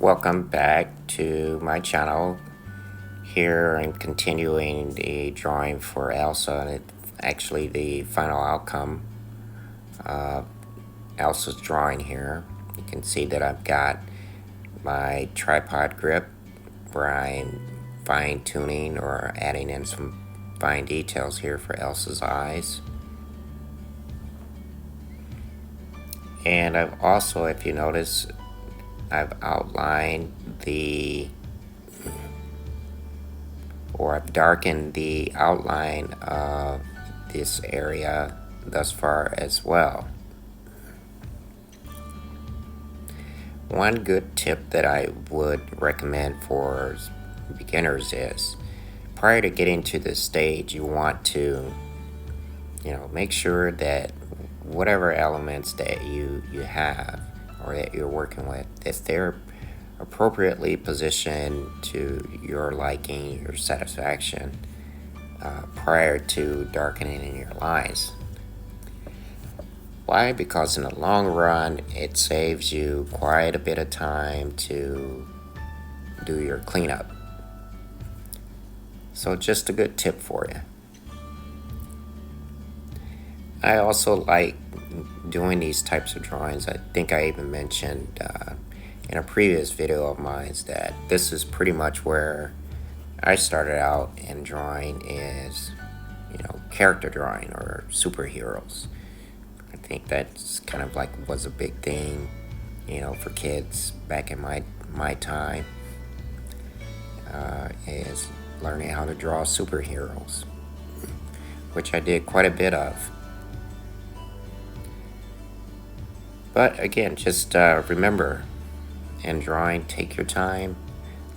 Welcome back to my channel. Here I'm continuing the drawing for Elsa, and it's actually the final outcome of Elsa's drawing here. You can see that I've got my tripod grip where I'm fine tuning or adding in some fine details here for Elsa's eyes. And I've also, if you notice, I've outlined I've darkened the outline of this area thus far as well. One good tip that I would recommend for beginners is, prior to getting to this stage, you want to, make sure that whatever elements that you have or that you're working with, that they're appropriately positioned to your liking, your satisfaction, prior to darkening in your lines. Why? Because in the long run, it saves you quite a bit of time to do your cleanup. So just a good tip for you. I also like doing these types of drawings. I think I even mentioned in a previous video of mine that this is pretty much where I started out in drawing, is character drawing or superheroes. I think that's kind of like was a big thing for kids back in my time, is learning how to draw superheroes, which I did quite a bit of. But again, just remember, in drawing, take your time.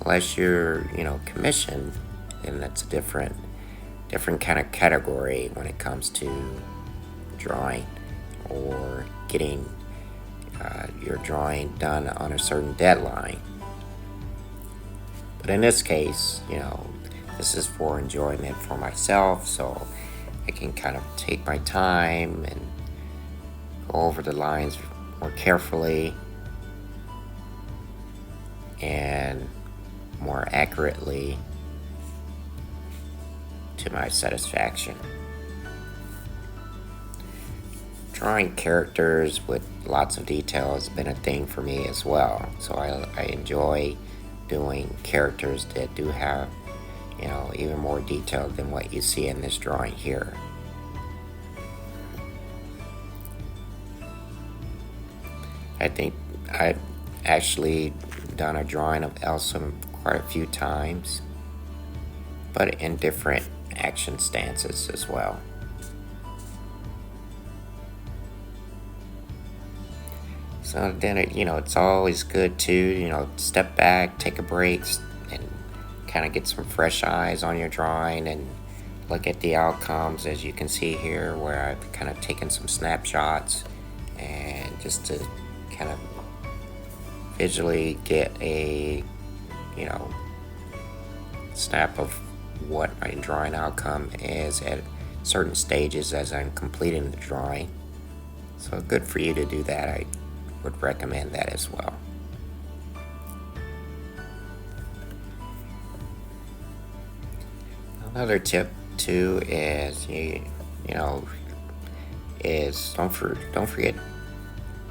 Unless you're, commissioned, and that's a different kind of category when it comes to drawing or getting your drawing done on a certain deadline. But in this case, this is for enjoyment for myself, so I can kind of take my time and go over the lines more carefully and more accurately to my satisfaction. Drawing characters with lots of detail has been a thing for me as well. So I enjoy doing characters that do have, even more detail than what you see in this drawing here. I think I've actually done a drawing of Elsa quite a few times, but in different action stances as well. So then it's always good to step back, take a break, and kind of get some fresh eyes on your drawing and look at the outcomes, as you can see here, where I've kind of taken some snapshots and just to kind of visually get a snap of what my drawing outcome is at certain stages as I'm completing the drawing. So good for you to do that. I would recommend that as well. Another tip too is don't forget,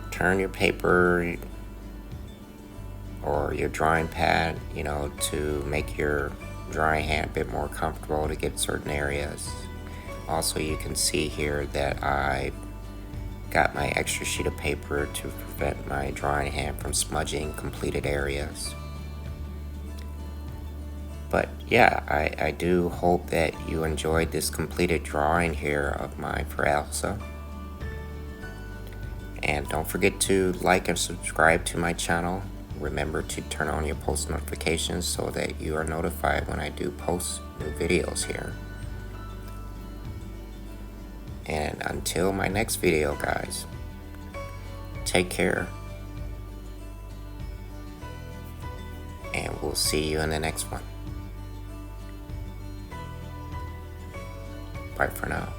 turn your paper or your drawing pad to make your drawing hand a bit more comfortable to get certain areas. Also, you can see here that I got my extra sheet of paper to prevent my drawing hand from smudging completed areas. But yeah, I do hope that you enjoyed this completed drawing here of mine for Elsa. And don't forget to like and subscribe to my channel. Remember to turn on your post notifications so that you are notified when I do post new videos here. And until my next video, guys, take care. And we'll see you in the next one. Bye for now.